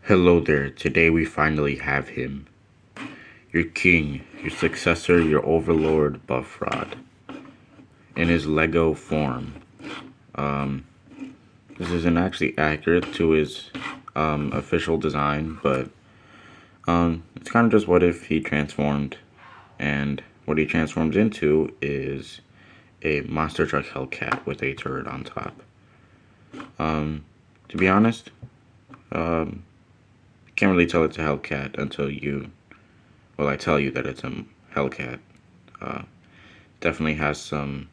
Hello there, today we finally have him. Your king, your successor, your overlord, Buffrod. In his Lego form. Um, this isn't actually accurate to his official design, but it's kind of just what if he transformed. And what he transforms into is a monster truck Hellcat with a turret on top. To be honest, you can't really tell it's a Hellcat until I tell you that it's a Hellcat. Definitely has some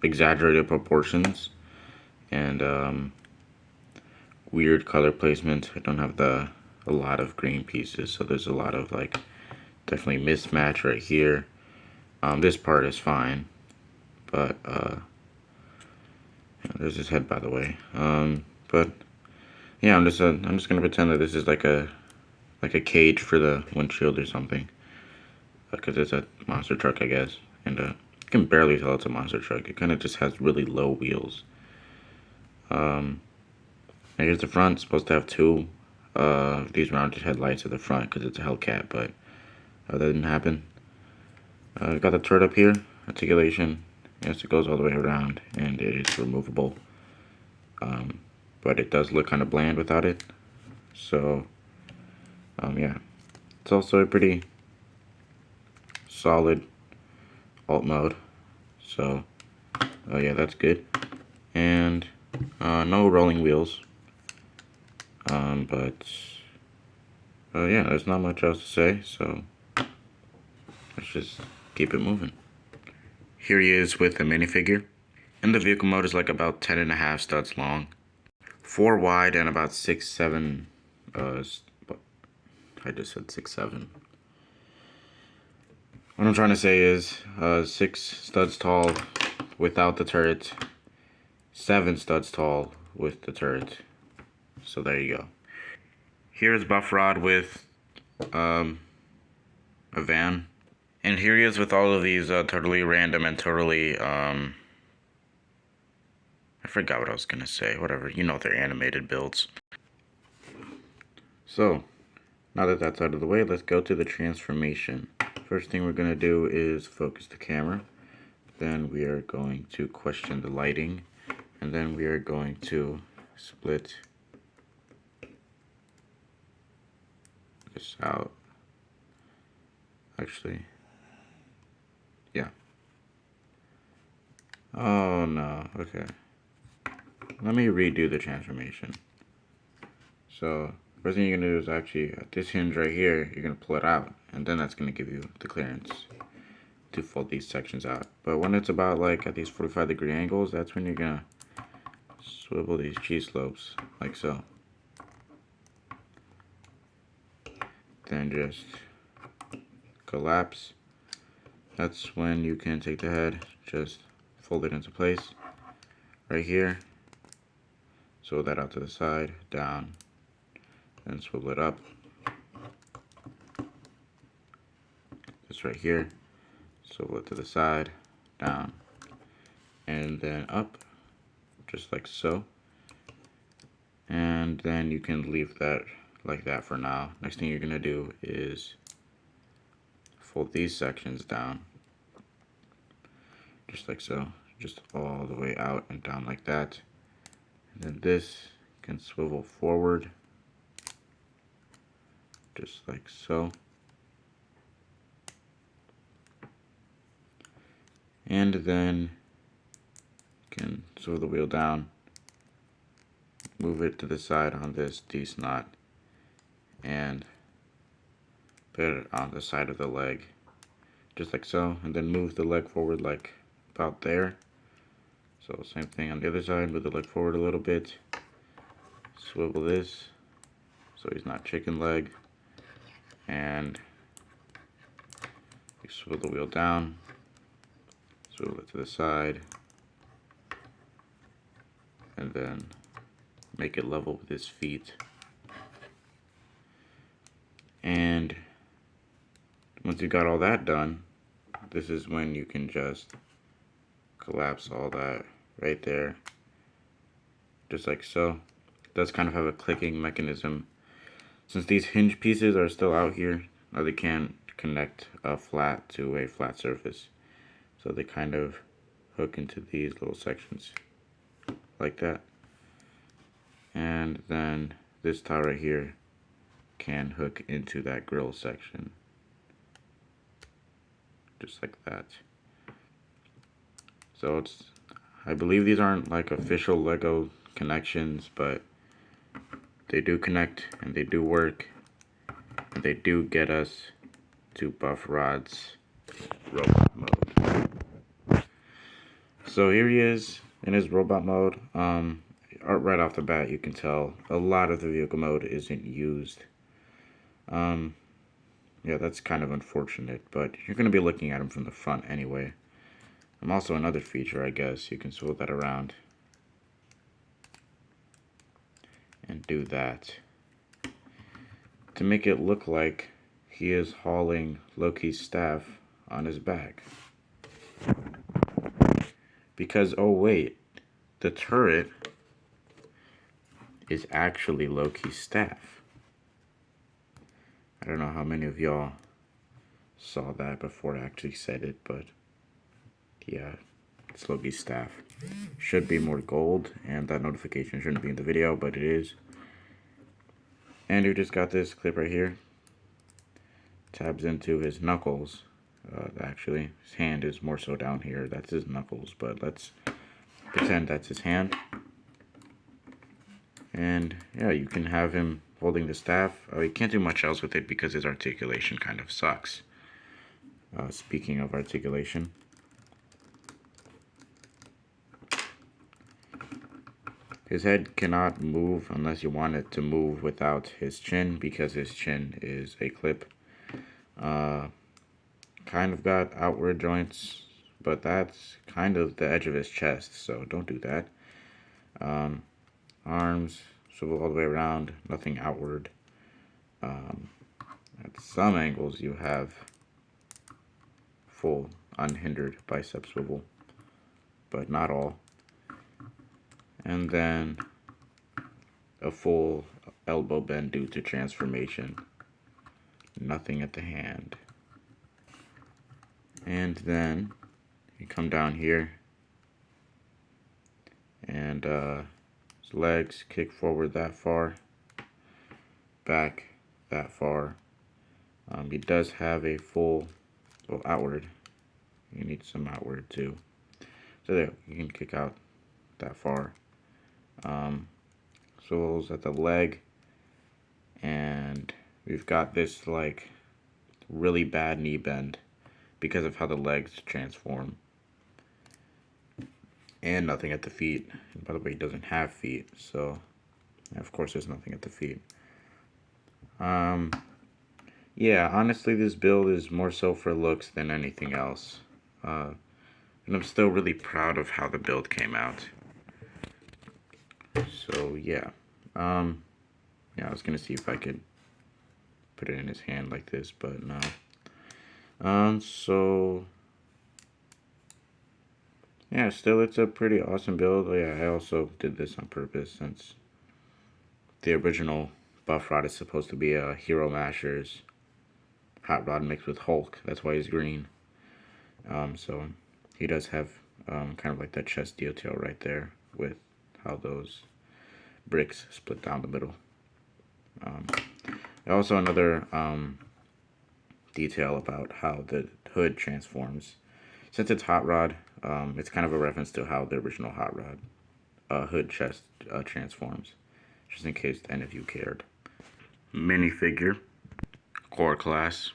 exaggerated proportions and weird color placement. I don't have a lot of green pieces, so there's a lot of like definitely mismatch right here. This part is fine, but there's his head, by the way. But yeah, I'm just gonna pretend that this is like a cage for the windshield or something, because it's a monster truck, I guess, and you can barely tell it's a monster truck. It kind of just has really low wheels. Here's the front. It's supposed to have two these rounded headlights at the front because it's a Hellcat, but that didn't happen. Got the turret up here. Articulation. Yes, it goes all the way around, and it is removable. But it does look kind of bland without it. So, yeah. It's also a pretty solid alt mode. So, yeah, that's good. And no rolling wheels. But yeah, there's not much else to say, so let's just keep it moving. Here he is with the minifigure. And the vehicle mode is like about 10.5 studs long, 4 wide, and about 6, 7. I just said 6, 7. What I'm trying to say is 6 studs tall without the turret, 7 studs tall with the turret. So there you go. Here's Buffrod with a van. And here he is with all of these totally random and totally, I forgot what I was gonna say. Whatever, you know they're animated builds. So, now that that's out of the way, let's go to the transformation. First thing we're gonna do is focus the camera. Then we are going to question the lighting. And then we are going to split this out. Actually, yeah. Oh no, okay. Let me redo the transformation. So, first thing you're gonna do is actually, at this hinge right here, you're gonna pull it out, and then that's gonna give you the clearance to fold these sections out. But when it's about like at these 45-degree angles, that's when you're gonna swivel these G-slopes, like so. Then just collapse. That's when you can take the head, just fold it into place right here, swivel that out to the side, down, then swivel it up, this right here, swivel it to the side, down, and then up, just like so. And then you can leave that like that for now. Next thing you're gonna do is fold these sections down, just like so, just all the way out and down like that. And then this can swivel forward, just like so. And then you can swivel the wheel down, move it to the side on this D-slot, and put it on the side of the leg, just like so. And then move the leg forward like about there. So same thing on the other side, move the leg forward a little bit, swivel this so he's not chicken leg, and you swivel the wheel down, swivel it to the side, and then make it level with his feet. And once you got all that done, this is when you can just collapse all that right there, just like so. does kind of have a clicking mechanism. Since these hinge pieces are still out here, they can't connect a flat to a flat surface. So they kind of hook into these little sections like that. And then this tile right here can hook into that grill section. Just like that. So I believe these aren't like official Lego connections, but they do connect and they do work. And they do get us to Buffrod's robot mode. So here he is in his robot mode. Right off the bat, you can tell a lot of the vehicle mode isn't used. Yeah, that's kind of unfortunate, but you're going to be looking at him from the front anyway. Also another feature, I guess, you can swivel that around and do that to make it look like he is hauling Loki's staff on his back. Because, oh wait, the turret is actually Loki's staff. I don't know how many of y'all saw that before I actually said it, but yeah, it's Loki's staff. Should be more gold, and that notification shouldn't be in the video, but it is. And you just got this clip right here. Tabs into his knuckles. Actually, his hand is more so down here. That's his knuckles, but let's pretend that's his hand. And yeah, you can have him holding the staff. You can't do much else with it because his articulation kind of sucks. Speaking of articulation, his head cannot move unless you want it to move without his chin, because his chin is a clip. Kind of got outward joints, but that's kind of the edge of his chest, so don't do that. Arms swivel all the way around, nothing outward. At some angles you have full unhindered bicep swivel, but not all. And then a full elbow bend due to transformation. Nothing at the hand. And then you come down here and his legs kick forward that far, back that far. He does have a full, well, outward. You need some outward too. So there, you can kick out that far. Swivels at the leg, and we've got this like really bad knee bend because of how the legs transform. And nothing at the feet. And by the way, he doesn't have feet, so of course there's nothing at the feet. Yeah, honestly, this build is more so for looks than anything else. And I'm still really proud of how the build came out. So yeah, yeah, I was gonna see if I could put it in his hand like this, but no. So yeah, still it's a pretty awesome build. Yeah, I also did this on purpose since the original Buff Rod is supposed to be a Hero Mashers Hot Rod mixed with Hulk. That's why he's green. So he does have kind of like that chest detail right there with how those bricks split down the middle. Also another detail about how the hood transforms. Since it's Hot Rod, it's kind of a reference to how the original Hot Rod hood chest transforms, just in case any of you cared. Minifigure, core class.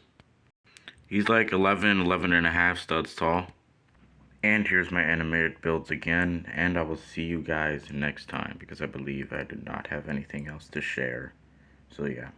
He's like 11 and a half studs tall. And here's my animated builds again, and I will see you guys next time, because I believe I did not have anything else to share. So yeah.